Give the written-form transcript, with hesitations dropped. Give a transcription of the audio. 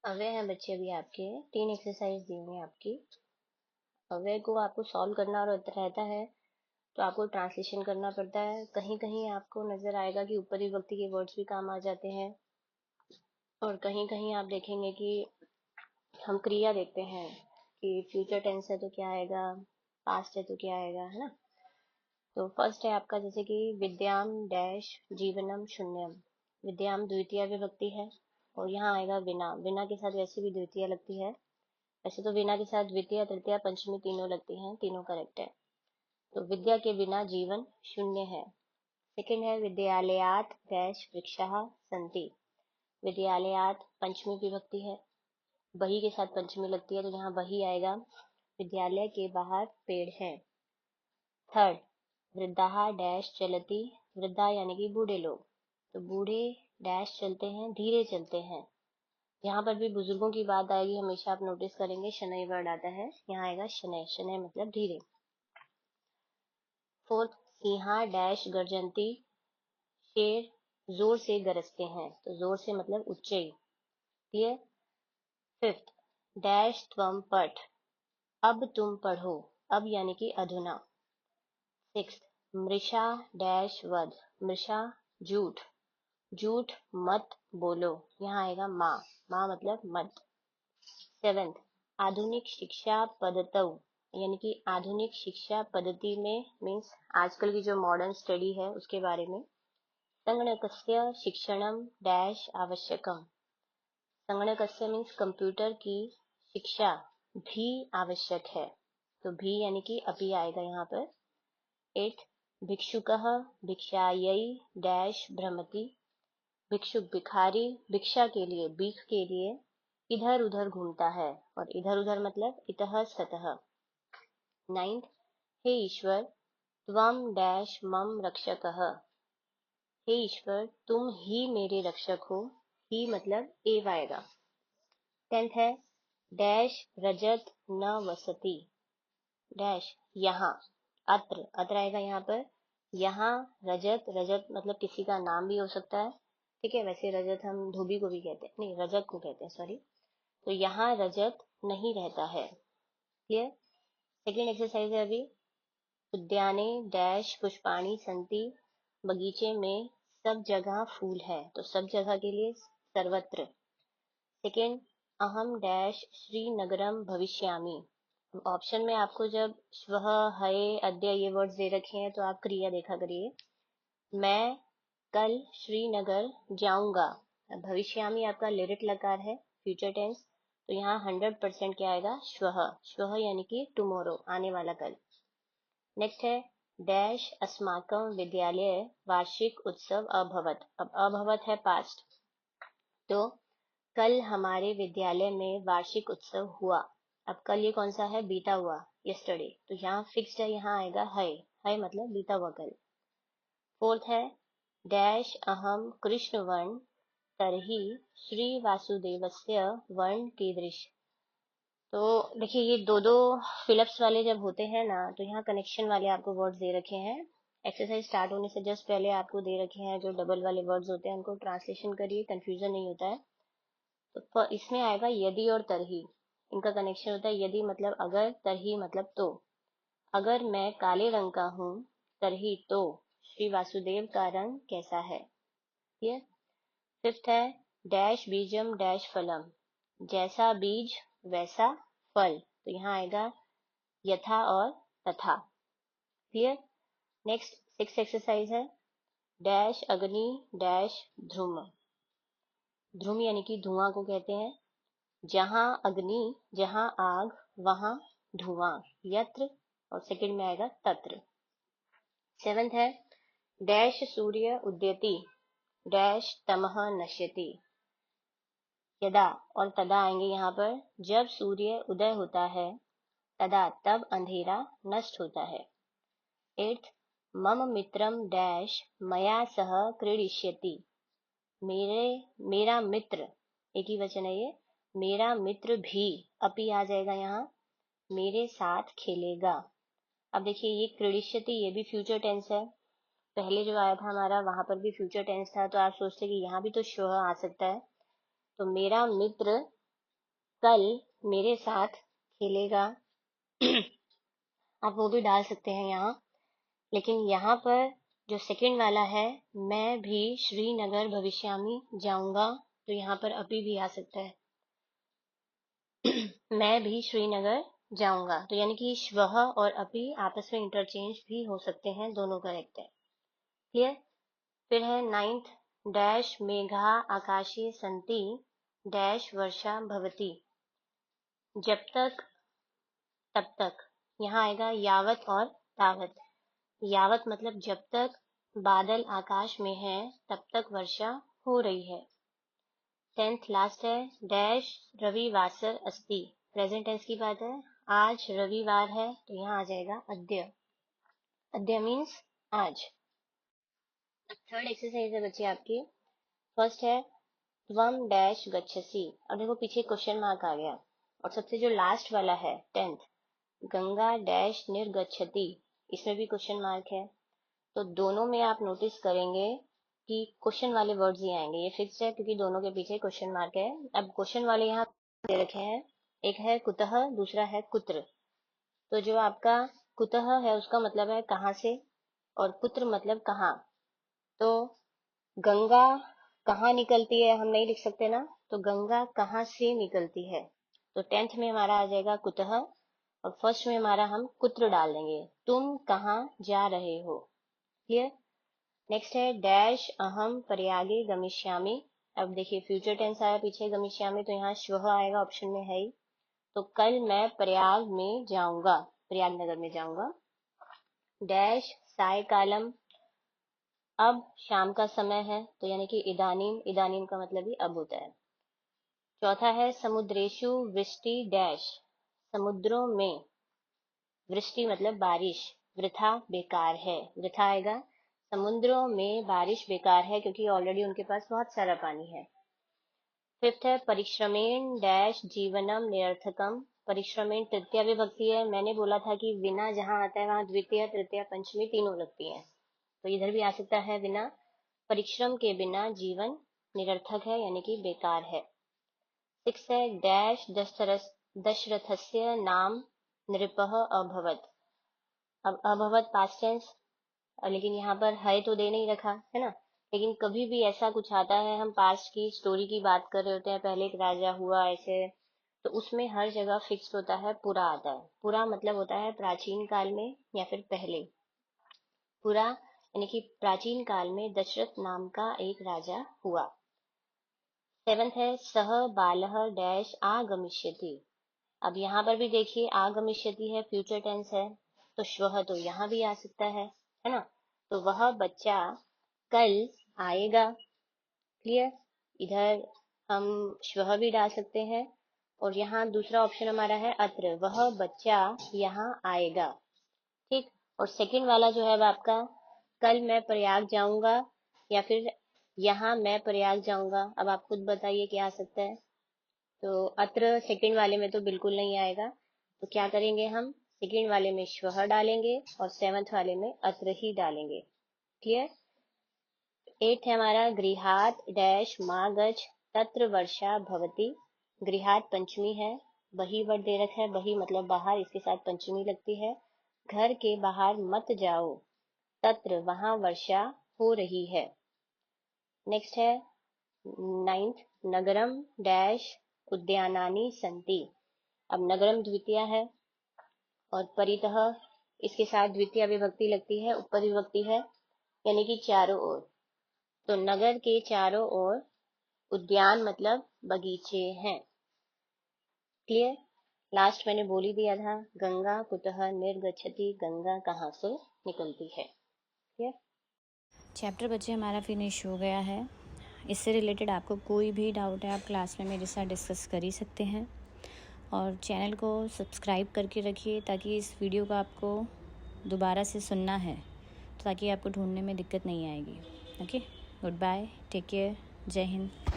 अव्यय हैं बच्चे अभी आपके 3 एक्सरसाइज दी हुई हैं आपकी। अव्यय को आपको सॉल्व करना रहता है तो आपको ट्रांसलेशन करना पड़ता है। कहीं कहीं आपको नजर आएगा कि ऊपरी विभक्ति के वर्ड्स भी काम आ जाते हैं और कहीं कहीं आप देखेंगे कि हम क्रिया देखते हैं कि फ्यूचर टेंस है तो क्या आएगा, पास्ट है तो क्या आएगा, है ना। तो फर्स्ट है आपका जैसे कि विद्याम डैश जीवनम शून्यम। विद्याम द्वितीय विभक्ति है और यहाँ आएगा विना। विना के साथ वैसे भी द्वितीय लगती है। वैसे तो विना के साथ द्वितीय तृतीय पंचमी तीनों लगती हैं, तीनों करेक्ट है। तो विद्या के बिना जीवन शून्य है। सेकंड है विद्यालयात डैश वृक्षः सन्ति। विद्यालयात पंचमी विभक्ति है, बही के साथ पंचमी लगती है तो यहाँ बही आएगा। विद्यालय के बाहर पेड़ है। थर्ड वृद्धा डैश चलती। वृद्धा यानी कि बूढ़े लोग, तो बूढ़े डैश चलते हैं, धीरे चलते हैं। यहाँ पर भी बुजुर्गों की बात आएगी, हमेशा आप नोटिस करेंगे शनैः वर्ड आता है, यहाँ आएगा शनैः। शनैः मतलब धीरे। फोर्थ सिंहा डैश गर्जन्ति। शेर जोर से गरजते हैं, तो जोर से मतलब उच्चई। क्लियर। फिफ्थ डैश त्वम पठ। अब तुम पढ़ो। अब यानी कि अधुना। सिक्स्थ मृषा डैश वध। मृषा झूठ। झूठ मत बोलो, यहाँ आएगा माँ। माँ मतलब मत। सेवेंथ आधुनिक शिक्षा पद्धतौ, यानी कि आधुनिक शिक्षा पद्धति में मीन्स आजकल की जो मॉडर्न स्टडी है उसके बारे में। संगणकस्य शिक्षणम डैश आवश्यकम। संगणकस्य मीन्स कंप्यूटर की शिक्षा भी आवश्यक है, तो भी यानी कि अपि आएगा यहाँ पर। एट भिक्षुकः भिक्षायै डैश भ्रमति। भिक्षुक भिखारी भिक्षा के लिए, भीख के लिए इधर उधर घूमता है, और इधर उधर मतलब इतः स्तः। नाइन्थ हे ईश्वर त्वम डैश मम रक्षकः। हे ईश्वर तुम ही मेरे रक्षक हो, ही मतलब एव आएगा। टेंथ है डैश रजत न वसति। डैश यहाँ, अत्र, अत्र आएगा यहाँ पर। यहाँ रजत, रजत मतलब किसी का नाम भी हो सकता है, ठीक है। वैसे रजत हम धोबी को भी कहते हैं, नहीं रजत को कहते हैं, सॉरी। तो यहाँ रजत नहीं रहता है। क्लियर। सेकेंड एक्सरसाइज है अभी उद्याने डैश पुष्पाणि सन्ति। बगीचे में सब जगह फूल है, तो सब जगह के लिए सर्वत्र। सेकेंड अहम डैश श्रीनगरम भविष्यामि। ऑप्शन में आपको जब श्वः हये अद्य ये वर्ड्स दे रखे हैं तो आप क्रिया देखा करिए। मैं कल श्रीनगर जाऊंगा। भविष्यामि आपका लिरिट लकार है, फ्यूचर टेंस, तो यहाँ 100% क्या आएगा, श्वः। श्वः यानी कि टुमारो, आने वाला कल। नेक्स्ट है डैश अस्माकं विद्यालय वार्षिक उत्सव अभवत। अब अभवत है पास्ट, तो कल हमारे विद्यालय में वार्षिक उत्सव हुआ। अब कल ये कौन सा है, बीता हुआ, यस्टरडे, तो यहाँ फिक्स्ड है, यहाँ आएगा है। है मतलब बीता हुआ कल। फोर्थ है डैश अहम कृष्णवर्ण तरही श्री वासुदेवस्य वर्ण कीदृश। तो देखिए ये दो दो फिलअप्स वाले जब होते हैं ना, तो यहाँ कनेक्शन वाले आपको वर्ड्स दे रखे हैं। एक्सरसाइज स्टार्ट होने से जस्ट पहले आपको दे रखे हैं जो डबल वाले वर्ड्स होते हैं, उनको ट्रांसलेशन करिए, कंफ्यूजन नहीं होता है। तो इसमें आएगा यदि और तरही, इनका कनेक्शन होता है। यदि मतलब अगर, तरही मतलब तो। अगर मैं काले रंग का हूँ, तरही तो श्री वासुदेव का रंग कैसा है। ये फिफ्थ है डैश बीजम डैश फलम। जैसा बीज वैसा फल, तो यहाँ आएगा यथा और तथा। क्लियर। नेक्स्ट सिक्स एक्सरसाइज है डैश अग्नि डैश ध्रुम। ध्रुम यानी कि धुआं को कहते हैं। जहां अग्नि, जहां आग, वहां धुआं, यत्र, और सेकंड में आएगा तत्र। सेवेंथ है डैश सूर्य उद्यति डैश तमह नश्यति। यदा और तदा आएंगे यहाँ पर। जब सूर्य उदय होता है, तदा तब अंधेरा नष्ट होता है। एट्थ मम मित्रम डैश मया सह क्रीडिष्यति। मेरा मित्र, एक ही वचन है ये, मेरा मित्र भी, अपि आ जाएगा यहाँ, मेरे साथ खेलेगा। अब देखिए ये क्रीडिष्यति, ये भी फ्यूचर टेंस है। पहले जो आया था हमारा वहां पर भी फ्यूचर टेंस था, तो आप सोचते कि यहाँ भी तो श्वः आ सकता है। तो मेरा मित्र कल मेरे साथ खेलेगा। आप वो भी डाल सकते हैं यहाँ, लेकिन यहाँ पर जो सेकंड वाला है, मैं भी श्रीनगर भविष्यामी जाऊंगा, तो यहाँ पर अभी भी आ सकता है। मैं भी श्रीनगर जाऊंगा, तो यानी कि श्वः और अभी आपस में इंटरचेंज भी हो सकते हैं, दोनों करेक्ट है। क्लियर। फिर है 9th, डैश मेघा आकाशे संति डैश वर्षा भवती। जब तक तब तक, यहाँ आएगा यावत और तावत। यावत मतलब जब तक बादल आकाश में है तब तक वर्षा हो रही है। 10th लास्ट है, डैश रविवासर अस्ति। प्रेजेंट टेंस की बात है, आज रविवार है, तो यहाँ आ जाएगा अद्य। अद्य मीन्स आज। थर्ड एक्सरसाइज है बच्चे आपकी। फर्स्ट है त्वम डैश गच्छसि। अब देखो पीछे क्वेश्चन मार्क आ गया, और सबसे जो लास्ट वाला है 10th, गंगा डैश निर्गच्छति, इसमें भी क्वेश्चन मार्क है। तो दोनों में आप नोटिस करेंगे कि क्वेश्चन वाले वर्ड्स ही आएंगे, ये फिक्स है क्योंकि दोनों के पीछे क्वेश्चन मार्क है। अब क्वेश्चन वाले यहाँ दे रखे हैं, एक है कुतः, दूसरा है कुत्र। तो जो आपका कुतः है उसका मतलब है कहाँ से, और कुत्र मतलब कहाँ। तो गंगा कहाँ निकलती है हम नहीं लिख सकते ना, तो गंगा कहाँ से निकलती है, तो 10th में हमारा आ जाएगा कुतः, और फर्स्ट में हमारा हम कुत्र डाल देंगे, तुम कहाँ जा रहे हो। क्लियर। नेक्स्ट है डैश अहम प्रयागे गमिष्यामि। अब देखिए फ्यूचर टेंस आया पीछे गमिष्यामि, तो यहाँ श्वः आएगा, ऑप्शन में है ही। तो कल मैं प्रयाग में जाऊंगा, प्रयागनगर में जाऊंगा। डैश सायकालम, अब शाम का समय है, तो यानी कि इदानीम, इदानीम का मतलब ही अब होता है। चौथा है समुद्रेशु वृष्टि डैश, समुद्रों में, वृष्टि मतलब बारिश, वृथा बेकार है, वृथा आएगा। समुद्रों में बारिश बेकार है क्योंकि ऑलरेडी उनके पास बहुत सारा पानी है। फिफ्थ है परिश्रमेण डैश जीवनम निरर्थकम। परिश्रमेण तृतीया विभक्ति है, मैंने बोला था कि विना जहाँ आता है वहां द्वितीय तृतीया पंचमी तीनों लगती है, तो इधर भी आ सकता है विना। परिश्रम के बिना जीवन निरर्थक है यानी कि बेकार है। 6 है डैश दशरथस्य नाम नृपः अभवत। अब अभवत पास्ट टेंस, लेकिन यहाँ पर है तो दे नहीं रखा है ना, लेकिन कभी भी ऐसा कुछ आता है, हम पास्ट की स्टोरी की बात कर रहे होते हैं, पहले एक राजा हुआ ऐसे, तो उसमें हर जगह फिक्स होता है पुरा आता है। पुरा मतलब होता है प्राचीन काल में या फिर पहले। पुरा यानी कि प्राचीन काल में दशरथ नाम का एक राजा हुआ। 7th है सह बालः डैश आगमिष्यति। अब यहाँ पर भी देखिए आगमिष्यति है, फ्यूचर टेंस है, तो श्वः तो यहाँ भी आ सकता है ना, तो वह बच्चा कल आएगा। क्लियर। इधर हम श्वः भी डाल सकते हैं, और यहाँ दूसरा ऑप्शन हमारा है अत्र, वह बच्चा यहाँ आएगा। ठीक। और सेकंड वाला जो है अब आपका कल मैं प्रयाग जाऊंगा, या फिर यहाँ मैं प्रयाग जाऊंगा, अब आप खुद बताइए क्या आ सकता है। तो अत्र सेकंड वाले में तो बिल्कुल नहीं आएगा, तो क्या करेंगे हम, सेकंड वाले में श्वः डालेंगे और 7th वाले में अत्र ही डालेंगे। क्लियर। 8th है हमारा गृहात डैश माँ गज तत्र वर्षा भवती। गृहात पंचमी है, बही वर्ड दे रखा है, बही मतलब बाहर, इसके साथ पंचमी लगती है। घर के बाहर मत जाओ, तत्र वहां वर्षा हो रही है। नेक्स्ट है 9th, नगरम डैश उद्यानानि संति। अब नगरम द्वितीय है, और परितः इसके साथ द्वितीय विभक्ति लगती है, ऊपर विभक्ति है, यानी कि चारों ओर। तो नगर के चारों ओर उद्यान मतलब बगीचे हैं। क्लियर। लास्ट मैंने बोल ही दिया था, गंगा कुतः निर्गच्छति, गंगा कहाँ से निकलती है। क्लियर। चैप्टर बच्चे हमारा फिनिश हो गया है। इससे रिलेटेड आपको कोई भी डाउट है आप क्लास में मेरे साथ डिस्कस कर ही सकते हैं, और चैनल को सब्सक्राइब करके रखिए ताकि इस वीडियो को आपको दोबारा से सुनना है, ताकि आपको ढूंढने में दिक्कत नहीं आएगी। Okay, goodbye, take care, जय हिंद।